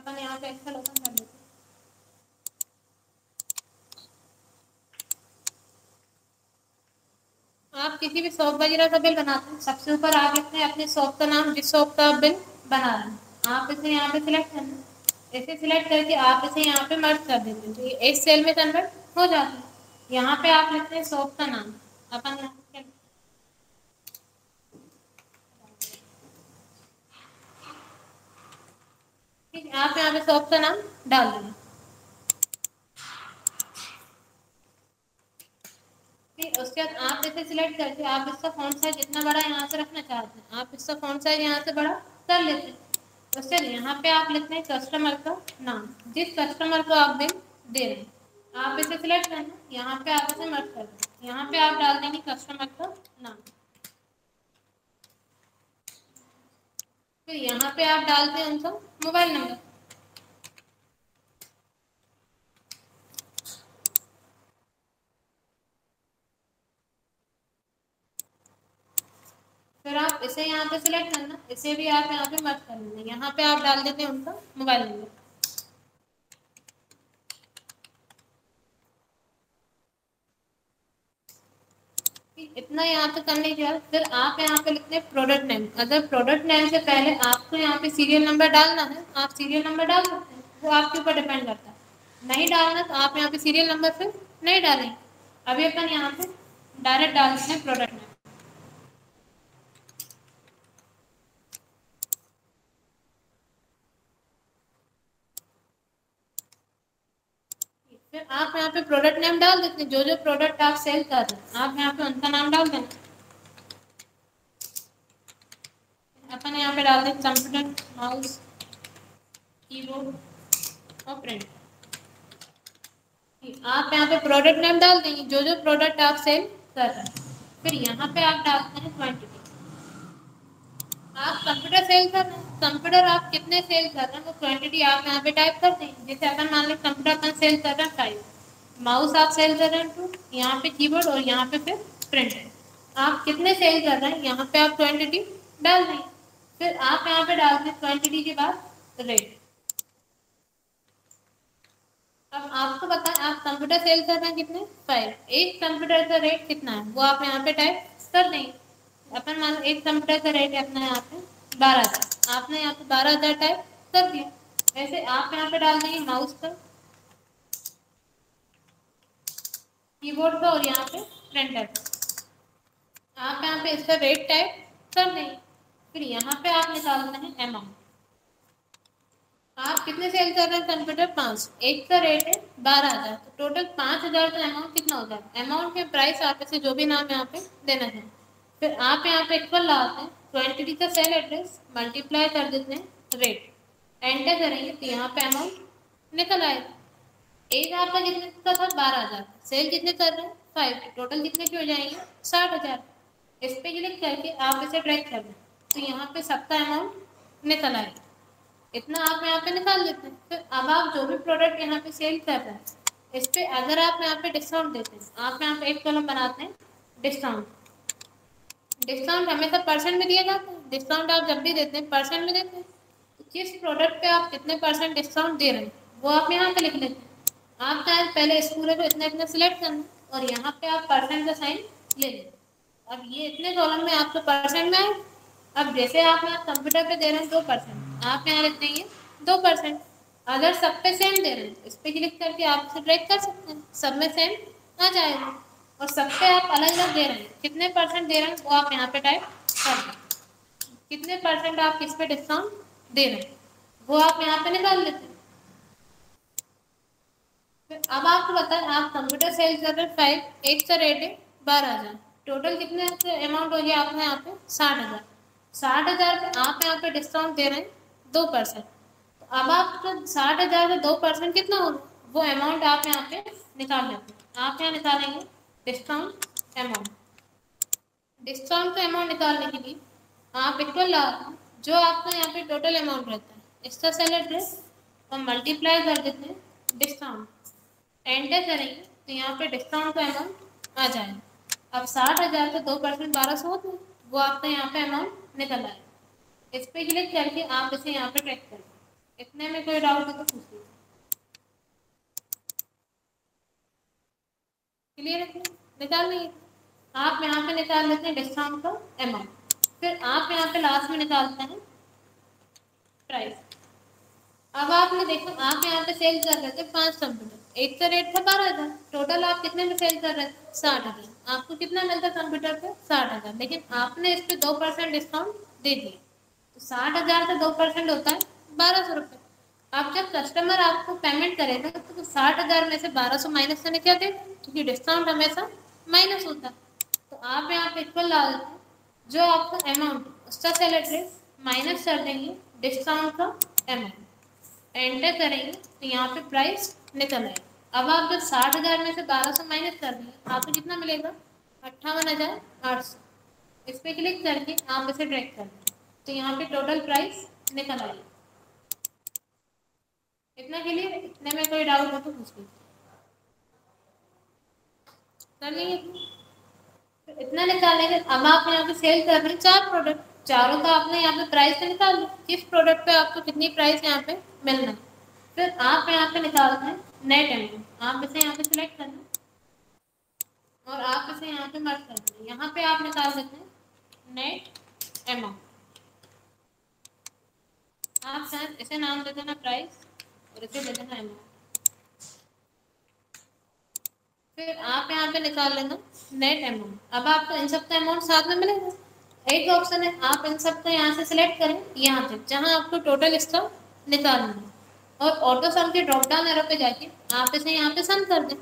अपन यहाँ पे Excel open कर लेते हैं। आप किसी भी शॉप वगैरह का बिल बनाते हैं, सबसे ऊपर आप लिखते हैं अपने शॉप का नाम, जिस शॉप का बिल बना रहे हैं आप इसे यहाँ पे सिलेक्ट करना है। इसे सिलेक्ट करके आप इसे यहाँ पे मर्ज कर देते हैं तो ये एक सेल में कन्वर्ट हो जाता है। यहाँ पे आप लिखते हैं शॉप का नाम, अपन आप यहाँ पे शॉप का नाम डाल देंगे। फिर उसके बाद आप इसे सिलेक्ट करके आप इसका फॉन्ट साइज जितना बड़ा यहाँ से रखना चाहते हैं आप इसका फॉन्ट साइज यहाँ से बड़ा कर लेते हैं। उसके यहाँ पे आप लिखते हैं कस्टमर का नाम, जिस कस्टमर को आप बिल दे रहे हैं आप इसे सिलेक्ट करना, यहाँ पे आप इसे मर्ज कर दें। यहाँ पे आप डाल देंगे कस्टमर का नाम। फिर यहाँ पे आप डालते हैं उनका मोबाइल नंबर। फिर आप इसे यहाँ पे सिलेक्ट करना, इसे भी आप यहाँ पे मर्ज कर लेंगे। यहाँ पे आप डाल देते हैं उनका मोबाइल नंबर। इतना यहाँ पे करने के बाद फिर आप यहाँ पे लिखते हैं प्रोडक्ट नेम। अगर प्रोडक्ट नेम से पहले आपको यहाँ पे सीरियल नंबर डालना है आप सीरियल नंबर डाल सकते हैं, वो आपके ऊपर डिपेंड करता है। नहीं डालना तो आप यहाँ पे सीरियल नंबर फिर नहीं डालेंगे। अभी अपन यहाँ पे डायरेक्ट डालते हैं प्रोडक्ट नेम। फिर आप यहाँ पे प्रोडक्ट नेम डाल देते हैं, जो जो प्रोडक्ट आप सेल कर रहे हैं आप यहाँ पे उनका नाम डाल देना। अपन यहाँ पे डाल दें कंप्यूटर, माउस, कीबोर्ड और प्रिंट। आप यहाँ पे प्रोडक्ट नेम डाल देंगे, जो जो प्रोडक्ट आप सेल कर रहे हैं। फिर यहाँ पे आप डालते हैं क्वांटिटी। आप कंप्यूटर सेल कर रहे हैं, कंप्यूटर आप कितने सेल कर रहे हैं वो क्वांटिटी आप यहाँ पे टाइप कर देंगे। जैसे अपन मान लें कंप्यूटर अपन सेल कर रहे हैं 5, माउस आप सेल कर रहे हैं 2, यहाँ पे कीबोर्ड और यहाँ पे फिर प्रिंटर आप कितने सेल कर रहे हैं यहाँ पे आप क्वांटिटी डाल देंगे। फिर आप यहाँ पे डालते हैं क्वांटिटी के बाद रेट। अब आपको बताएं आप कंप्यूटर सेल कर रहे हैं कितने 5, एक कंप्यूटर का रेट कितना है वो आप यहाँ पे टाइप कर देंगे। अपन मान एक कंप्यूटर का रेट है अपना यहाँ पे 12,000, आपने यहाँ पे 12,000 टाइप कर दिया। वैसे आप यहाँ पे डाल देंगे माउस का, कीबोर्ड का और यहाँ पे प्रिंटर का। आप यहाँ पे इसका रेट टाइप कर देंगे। फिर यहाँ पे आप निकालते हैं अमाउंट। आप कितने सेल कर रहे हैं कंप्यूटर 5, एक का रेट है 12,000 तो टोटल 5,000 का अमाउंट कितना हो जाता है। अमाउंट के प्राइस आप इसे जो भी नाम यहाँ पे देना है। फिर आप यहाँ पे इक्वल लाते हैं क्वांटिटी का सेल एड्रेस मल्टीप्लाई कर देते हैं रेट, एंटर करेंगे तो यहाँ पे अमाउंट निकल आएगा। एज आपका कितने का था 12,000, सेल कितने कर रहे हैं 5, टोटल कितने के हो जाएंगे 60,000। इस पे क्लिक करके आप इसे ट्रैक कर दें तो यहाँ पे सबका अमाउंट निकल आएगा। इतना आप यहाँ पे निकाल लेते हैं। फिर अब आप जो भी प्रोडक्ट यहाँ पे सेल कर रहे हैं इस पे अगर आप यहाँ पे डिस्काउंट देते हैं, आप यहाँ पे एक कॉलम बनाते हैं डिस्काउंट। डिस्काउंट हमेशा परसेंट में दिया जाता है, डिस्काउंट आप जब भी देते हैं परसेंट में देते हैं। तो जिस प्रोडक्ट पे आप कितने परसेंट डिस्काउंट दे रहे हैं वो आप यहाँ पे लिख लेते हैं। आप चाहे पहले इस पूरे को इतना इतना सिलेक्ट करना और यहाँ पे आप परसेंट का साइन ले लें। अब ये इतने कॉलम में आपको परसेंट में आए। अब जैसे आप यहाँ कंप्यूटर पे दे रहे हैं 2%, आप यहाँ लिख देंगे 2%। अगर सब पे सेम दे रहे हैं इस पे क्लिक करके आप इसे ट्रैक कर सकते हैं, सब में सेम आ जाएगा। और सब पे आप अलग अलग दे रहे हैं, कितने परसेंट दे रहे हैं वो आप यहाँ पे टाइप कर दें। कितने परसेंट आप किस पे डिस्काउंट दे रहे हैं वो आप यहाँ पे निकाल लेते हैं। फिर अब आपको बताएं आप कंप्यूटर सेल कर रहे हैं 5, एक का रेट है 12,000, टोटल कितने अमाउंट हो गया आपने यहाँ पे 60,000। 60,000 पे आप यहाँ पे डिस्काउंट दे रहे हैं 2%। तो अब आपका 60,000 का 2% कितना होगा वो अमाउंट आप यहाँ पे निकाल लेते हैं। आप यहाँ निकालेंगे डिस्काउंट अमाउंट। डिस्काउंट का अमाउंट निकालने के लिए आप इक्वल जो आपका यहाँ पे टोटल अमाउंट रहता है इसका सेल एड्रेस और मल्टीप्लाई कर देते हैं डिस्काउंट, एंटर करेंगे तो यहाँ पे डिस्काउंट का अमाउंट आ जाएगा। अब 60,000 का 2% 1,200 होता है, वो आपका यहाँ पे अमाउंट निकल आएगा। इस पे क्लिक करके आप इसे यहाँ पे ट्रैक करें। इतने में कोई डाउट है तो पूछ लीजिए। क्लियर है? निकाल लीजिए। आप यहाँ पे निकाल लेते हैं डिस्काउंट का अमाउंट, फिर आप यहाँ पे लास्ट में निकालते हैं प्राइस। अब आपने देखो, आप यहाँ पे सेल कर रहे थे 5 कंप्यूटर, एक का रेट था 12,000, टोटल आप कितने में सेल कर रहे थे 60,000। आपको कितना मिलता कंप्यूटर पे 60,000, लेकिन आपने इस पे 2% डिस्काउंट दे दिया, तो 60,000 से 2% होता है 1,200 रुपये। आप जब कस्टमर आपको पेमेंट करेगा तो 60,000 में से 1,200 माइनस करने क्या देगा, क्योंकि डिस्काउंट हमेशा माइनस होता है। तो आप यहाँ पे इक्वल ला देते हैं, जो आपका अमाउंट उसका सेल एड्रेस माइनस कर देंगे डिस्काउंट का अमाउंट, एंटर करेंगे तो यहाँ पे प्राइस निकल आएगा। अब आप जब 60,000 में से 1,200 माइनस कर देंगे, आपको कितना मिलेगा 58,800। इस पर क्लिक करके आप इसे ट्रैक कर दें तो यहाँ पे टोटल प्राइस निकल आएगी। इतना क्लियर? इतने में कोई डाउट हो तो पूछ लीजिए। कर लेंगे तो इतना निकालेंगे। अब आप यहाँ पे सेल कर रहे हैं 4 प्रोडक्ट, चारों का आपने यहाँ पे प्राइस से निकाल लो, किस प्रोडक्ट पे आपको कितनी प्राइस यहाँ पे मिलना है। फिर आप यहाँ पे निकालते हैं नेट अमाउंट, आप इसे यहाँ पे सिलेक्ट करना और आप इसे यहाँ पे मर्ज कर दें। यहाँ पे आप निकाल देते हैं नेट अमाउंट, आप शायद इसे नाम दे देना प्राइस और इसे दे देना अमाउंट। फिर आप यहाँ पे निकाल लेना नेट अमाउंट। अब आपको इन सब का अमाउंट साथ में मिलेगा। एक ऑप्शन है, आप इन सब को यहाँ से सिलेक्ट करें यहाँ तक जहाँ आपको टोटल इसका निकालना है, और ऑटो सम के ड्रॉप डाउन एरो पे जाके आप इसे यहाँ पे सम कर दें,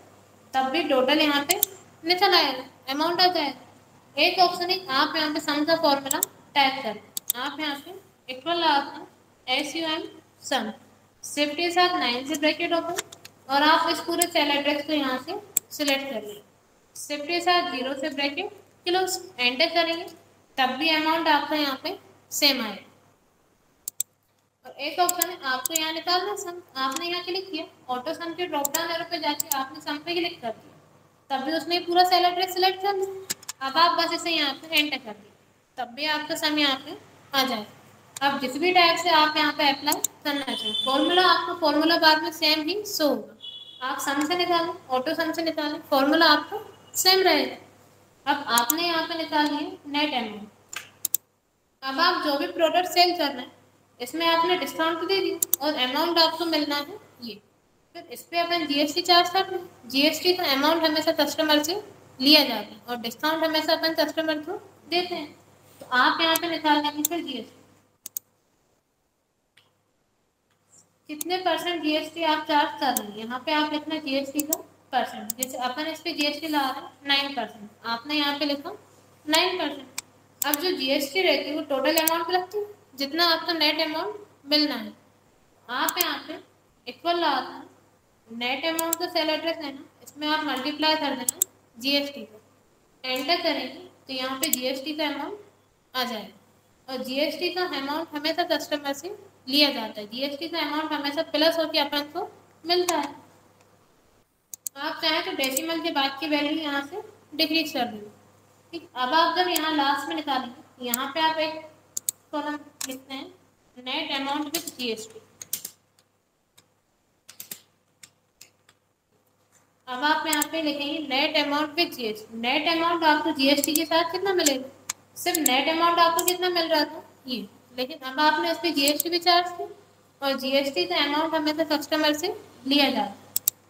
तब भी टोटल यहाँ पे निकल आएगा, अमाउंट आ जाएगा। एक ऑप्शन है, आप यहाँ पे सम का फॉर्मूला टाइप करें, आप यहाँ पे इक्वल लगाते हैं SUM सम, शिफ्ट के साथ 9 से ब्रैकेट ओपन, और आप इस पूरे सेल एड्रेस को यहाँ से सिलेक्ट कर लें, शिफ्ट के साथ 0 से ब्रैकेट क्लोज, एंटर करेंगे तब भी अमाउंट आपका यहाँ पे सेम आएगा। और एक ऑप्शन है, आपको यहाँ निकालना सम, आपने यहाँ क्लिक किया, ऑटो सम के ड्रॉप डाउन एरो पे जाके आपने सम पे क्लिक कर दिया, तब भी उसने पूरा सेल एड्रेस सिलेक्ट कर लिया। अब आप बस इसे यहाँ पे एंटर कर दिए, तब भी आपका सम यहाँ पे आ जाएगा। अब जिस भी टाइप से आप यहाँ पे अप्लाई करना चाहें, फॉर्मूला आपको फॉर्मूला बाद में सेम ही शो होगा, आप सम से निकालें, ऑटो सम से निकालें, फॉर्मूला आपका सेम रहेगा। अब आपने यहाँ पे निकाल लिया नेट अमाउंट। अब आप जो भी प्रोडक्ट सेल कर रहे हैं इसमें आपने डिस्काउंट दे दी और अमाउंट आपको मिलना है ये, फिर इस पर अपन GST चार्ज कर रहे हैं। GST का अमाउंट हमेशा कस्टमर से लिया जाता है और डिस्काउंट हमेशा अपन कस्टमर को देते हैं। तो आप यहाँ पे निकाल लेंगे फिर GST, कितने परसेंट GST आप चार्ज कर रहे हैं, यहाँ पे आप लिखना GST का परसेंट। जैसे अपन इस पे GST ला रहे हैं 9%, आपने यहाँ पे लिखा 9%। अब जो GST रहती है वो टोटल अमाउंट पे लगती है, जितना आपका नेट अमाउंट मिलना है। आप यहाँ पे इक्वल लगाते हैं, नेट अमाउंट का सेल एड्रेस है ना, इसमें आप मल्टीप्लाई कर देना GST को, एंटर करेंगे तो यहाँ पे GST का अमाउंट आ जाएगा। और GST का अमाउंट हमेशा कस्टमर से लिया जाता है, GST का अमाउंट हमेशा प्लस होकर अपन को मिलता है। आप चाहें तो डेसिमल के बाद की वैल्यू यहाँ से डिक्रीज कर देंगे, ठीक। अब आप जब यहाँ लास्ट में निकालेंगे, यहाँ पे आप एक कॉलम लिखते हैं नेट अमाउंट विद GST। अब आप यहाँ पे लिखेंगे net amount with GST। Net amount आपको GST के साथ कितना मिलेगा, सिर्फ नेट अमाउंट आपको कितना मिल रहा था ये, लेकिन अब आपने उस पर GST भी चार्ज की और GST का अमाउंट हमेशा कस्टमर से लिया जाता है।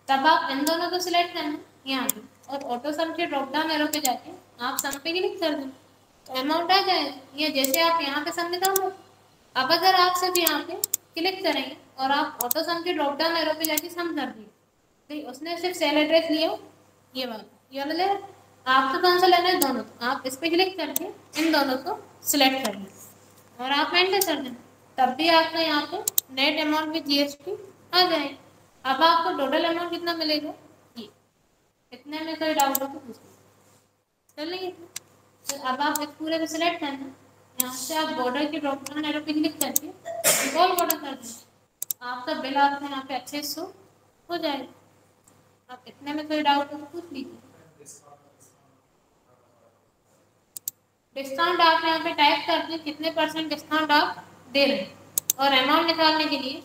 तब आप इन दोनों को सिलेक्ट करना यहाँ पे और ऑटो सम के ड्रॉप डाउन एरो पे जाके आप सम पे क्लिक कर दें तो अमाउंट आ जाएगा। ये जैसे आप यहाँ पे सम निकालो। अब अगर आप सिर्फ यहाँ पे क्लिक करेंगे और आप ऑटो सम के ड्रॉप डाउन एरो पे जाके सम कर दिए, तो उसने सिर्फ सेल एड्रेस लिया, ये वाला ले, आपको कौन सा लेना है, दोनों। तो आप इस पर क्लिक करके इन दोनों को सिलेक्ट कर लें और आप एंटर कर दें, तब भी आपका यहाँ पे नेट अमाउंट विद GST आ जाएगा। अब आपको टोटल अमाउंट कितना मिलेगा ये, इतने में कोई डाउट हो तो पूछ चलेंगे। तो अब आप इस पूरे को सिलेक्ट करना, यहाँ से आप बॉर्डर के ड्रॉप डाउन एरो पे क्लिक करके ऑल बॉर्डर कर दें, आपका बिल आपका यहाँ पे अच्छे से हो जाएगा। आप इतने में कोई डाउट हो तो पूछ लीजिए। डिस्काउंट आप यहाँ पे टाइप करते हैं कितने % डिस्काउंट आप दे रहे हैं, और अमाउंट निकालने के लिए